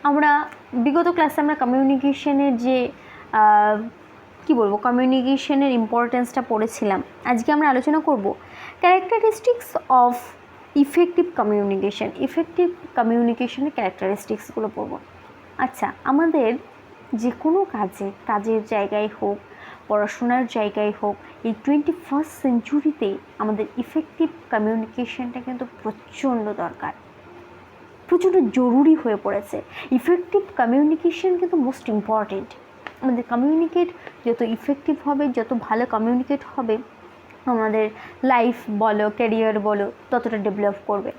আমরা বিগত ক্লাসে আমরা কমিউনিকেশনের যে কি বলবো কমিউনিকেশনের ইম্পর্টেন্সটা পড়েছিলাম। আজকে আমরা আলোচনা করব characteristics of effective communication. Effective কমিউনিকেশনের ক্যারেক্টারিস্টিক্সগুলো পড়ব। আচ্ছা, আমাদের যে কোনো কাজের জায়গায় হোক, পড়াশোনার জায়গায় হোক, এই 21st সেঞ্চুরিতে আমাদের ইফেক্টিভ কমিউনিকেশনটা কিন্তু প্রচণ্ড দরকার, প্রচণ্ড জরুরি হয়ে পড়েছে। ইফেক্টিভ কমিউনিকেশন কিন্তু মোস্ট ইম্পর্টেন্ট। আমাদের কমিউনিকেট যত ইফেক্টিভ হবে, যত ভালো কমিউনিকেট হবে, আমাদের লাইফ বলো, ক্যারিয়ার বলো, ততটা ডেভেলপ করবে।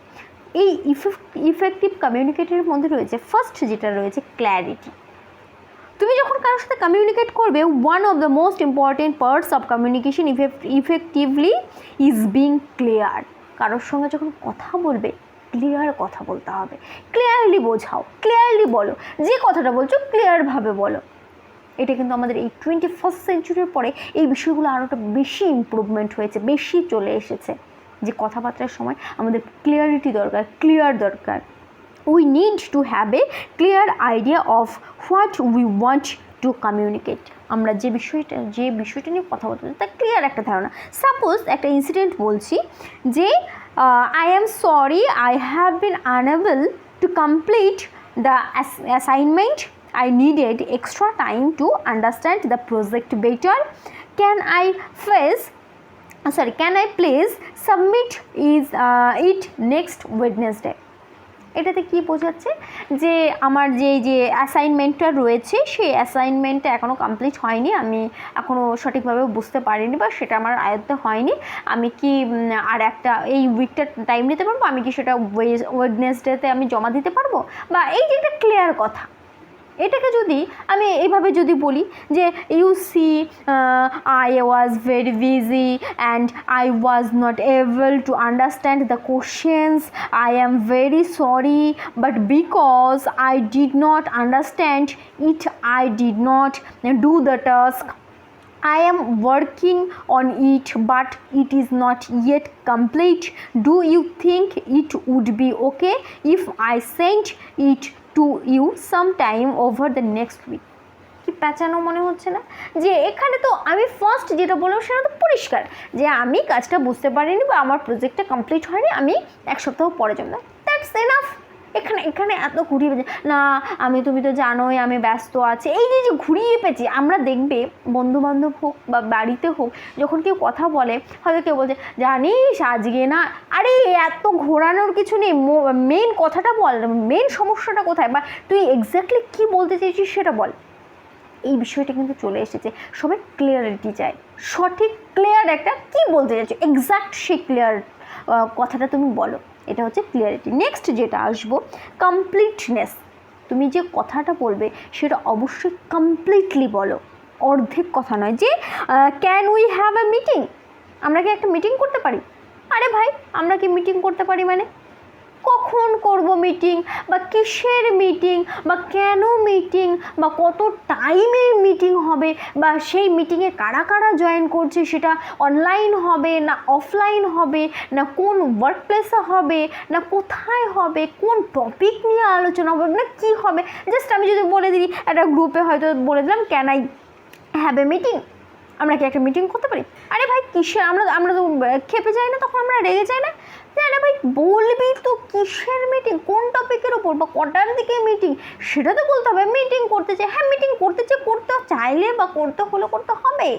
এই ইফেক্টিভ কমিউনিকেটের মধ্যে রয়েছে ফার্স্ট যেটা রয়েছে ক্ল্যারিটি। তুমি যখন কারোর সাথে কমিউনিকেট করবে, one of the most important parts of communication effectively is being clear. কারোর সঙ্গে যখন কথা বলবে, ক্লিয়ার কথা বলতে হবে, ক্লিয়ারলি বোঝাও, ক্লিয়ারলি বলো, যে কথাটা বলছো ক্লিয়ারভাবে বলো। এটা কিন্তু আমাদের এই 21st সেঞ্চুরির পরে এই বিষয়গুলো আরোটা বেশি ইমপ্রুভমেন্ট হয়েছে, বেশি চলে এসেছে, যে কথাবার্তার সময় আমাদের ক্লিয়ারিটি দরকার, ক্লিয়ার দরকার। We need to have a clear idea of what we want to communicate. আমরা যে বিষয়টা নিয়ে কথা বলতে তার ক্লিয়ার একটা ধারণা। সাপোজ একটা ইনসিডেন্ট বলছি যে I am sorry I have been unable to complete the assignment. I needed extra time to understand the project better. Can I please submit it next Wednesday? এটাতে কি বোঝাচ্ছে যে আমার যে অ্যাসাইনমেন্টটা রয়েছে সেই অ্যাসাইনমেন্টটা এখনও কমপ্লিট হয়নি, আমি এখনও সঠিকভাবে বুঝতে পারিনি বা সেটা আমার আয়ত্তে হয়নি। আমি কি আর একটা এই উইকটা টাইম নিতে পারবো? আমি কি সেটা ওয়েডনেসডেতে আমি জমা দিতে পারবো? বা এই যে একটা ক্লিয়ার কথা, এটাকে যদি আমি এইভাবে যদি বলি যে you see I was very busy and I was not able to understand the questions, I am very sorry but because I did not understand it I did not do the task, I am working on it but it is not yet complete. Do you think it would be okay if I sent it to you sometime over the next week? কি প্যাচানো মনে হচ্ছে না? যে এখানে তো আমি first যেটা বললাম সেটা তো পরিষ্কার, যে আমি কাজটা বুঝতে পারিনি বা আমার প্রজেক্টটা কমপ্লিট হয়নি, আমি এক সপ্তাহ পরে জমা। That's enough. এখানে এত ঘুরিয়ে পেয়েছি না, তুমি তো জানোই আমি ব্যস্ত আছি, এই যে ঘুরিয়ে পেয়েছি। আমরা দেখবে বন্ধুবান্ধব হোক বা বাড়িতে হোক, যখন কেউ কথা বলে, হয়তো কেউ বলছে জানিস আজকে না, আরে এত ঘোরানোর কিছু নেই, মেন কথাটা বল, মেন সমস্যাটা কোথায়, বা তুই এক্স্যাক্টলি কী বলতে চাইছিস সেটা বল। এই বিষয়টা কিন্তু চলে এসেছে, সবাই ক্লিয়ারিটি চায়, সঠিক ক্লিয়ার একটা কী বলতে চাইছো এক্স্যাক্ট সেই ক্লিয়ার কথাটা তুমি বলো, এটা হচ্ছে ক্লিয়ারিটি। নেক্সট যেটা আসবো কমপ্লিটনেস। তুমি যে কথাটা বলবে সেটা অবশ্যই কমপ্লিটলি বলো, অর্ধেক কথা নয়। যে can we have a meeting, আমরা কি একটা মিটিং করতে পারি? আরে ভাই, আমরা কি মিটিং করতে পারি মানে কখন করব মিটিং, বা কিসের মিটিং, বা কেন মিটিং, বা কত টাইমে মিটিং হবে, বা সেই মিটিংয়ে কারা কারা জয়েন করছে, সেটা অনলাইন হবে না অফলাইন হবে, না কোন ওয়ার্ক প্লেসে হবে, না কোথায় হবে, কোন টপিক নিয়ে আলোচনা হবে, না কী হবে। জাস্ট আমি যদি বলে দিই, একটা গ্রুপে হয়তো বলে দিলাম can I have a meeting, আমরা কি একটা মিটিং করতে পারি? আরে ভাই কিসের, আমরা তো খেপে যাই না, তখন আমরা রেগে যাই না? আরে ভাই বলবি তো কিসের মিটিং, কোন টপিকের ওপর, বা কটার দিকে মিটিং, সেটা তো বলতে হবে। মিটিং করতে চাই, হ্যাঁ মিটিং করতে চাইলে বা করতে হলে করতে হবে,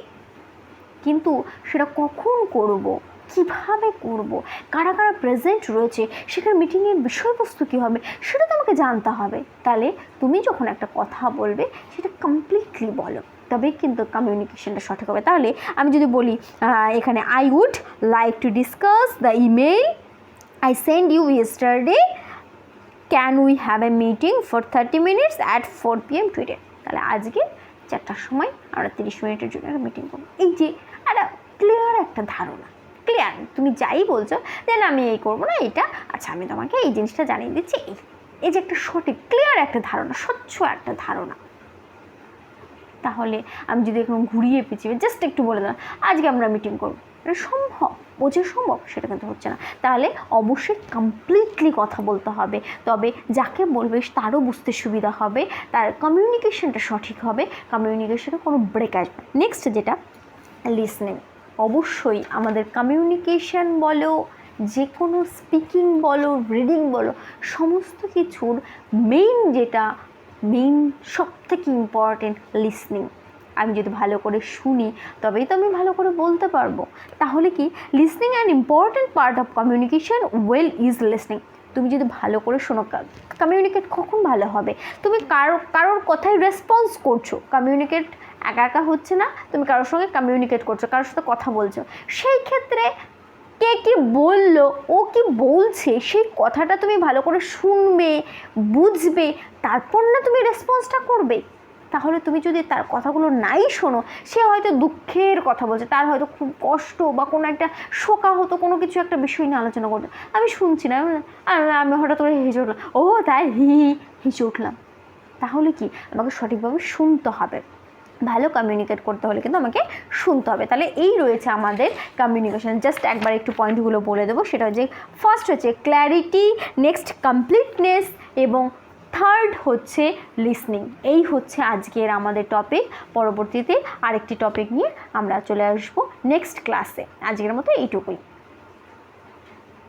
কিন্তু সেটা কখন করব, কিভাবে করব, কারা কারা প্রেজেন্ট রয়েছে, সেখানে মিটিংয়ের বিষয়বস্তু কী হবে, সেটা তো আমাকে জানতে হবে। তাহলে তুমি যখন একটা কথা বলবে সেটা কমপ্লিটলি বলো, তবেই কিন্তু কমিউনিকেশনটা সঠিক হবে। তাহলে আমি যদি বলি এখানে I would like to discuss the email I sent you yesterday, can we have a meeting for 30 minutes at 4 PM today? তাহলে আজকে 4টার সময় আমরা 30 মিনিটের জন্য একটা মিটিং করবো। এই যে একটা ক্লিয়ার একটা ধারণা, ক্লিয়ার, তুমি যাই বলছো যে আমি এই করবো না এটা, আচ্ছা আমি তোমাকে এই জিনিসটা জানিয়ে দিচ্ছি, এই যে একটা সঠিক ক্লিয়ার একটা ধারণা, স্বচ্ছ একটা ধারণা। তাহলে আমি যদি এখন ঘুরিয়ে পেঁচিয়ে জাস্ট একটু বলে দিলাম আজকে আমরা মিটিং করবো, এটা সম্ভব, বোঝা সম্ভব? সেটা কিন্তু হচ্ছে না। তাহলে অবশ্যই কমপ্লিটলি কথা বলতে হবে, তবে যাকে বলবে তারও বুঝতে সুবিধা হবে, তার কমিউনিকেশনটা সঠিক হবে, কমিউনিকেশনে কোনো ব্রেক আসবে। নেক্সট যেটা লিসনিং, অবশ্যই আমাদের কমিউনিকেশন বলো, যে কোনো স্পিকিং বলো, রিডিং বলো, সমস্ত কিছুর মেইন সবথেকে ইম্পর্টেন্ট লিসনিং। আমি যদি ভালো করে শুনি তবেই তো আমি ভালো করে বলতে পারবো। তাহলে কি listening an important part of communication well is listening. তুমি যদি ভালো করে শোনো, কমিউনিকেট কখন ভালো হবে? তুমি কারোর কথায় রেসপন্স করছো, কমিউনিকেট একা একা হচ্ছে না, তুমি কারোর সঙ্গে কমিউনিকেট করছো, কারোর সাথে কথা বলছো, সেই ক্ষেত্রে কে কি বললো, ও কি বলছে, সেই কথাটা তুমি ভালো করে শুনবে, বুঝবে, তারপর না তুমি রেসপন্সটা করবে। তাহলে তুমি যদি তার কথাগুলো নাই শোনো, সে হয়তো দুঃখের কথা বলছে, তার হয়তো খুব কষ্ট বা কোনো একটা শোকাহত কোনো কিছু একটা বিষয় নিয়ে আলোচনা করছে, আমি শুনছি না, আমি হঠাৎ করে হেসে উঠলাম, ও তাই হি হেসে উঠলাম। তাহলে কি আমাকে সঠিকভাবে শুনতে হবে, ভালো কমিউনিকেট করতে হলে কিন্তু আমাকে শুনতে হবে। তাহলে এই রয়েছে আমাদের কমিউনিকেশন। জাস্ট একবার একটু পয়েন্টগুলো বলে দেবো। সেটা হচ্ছে ফার্স্ট হচ্ছে ক্ল্যারিটি, নেক্সট কমপ্লিটনেস, এবং থার্ড হচ্ছে লিসনিং। এই হচ্ছে আজকের আমাদের টপিক। পরবর্তীতে আরেকটি টপিক নিয়ে আমরা চলে আসবো নেক্সট ক্লাসে। আজকের মতো এইটুকুই।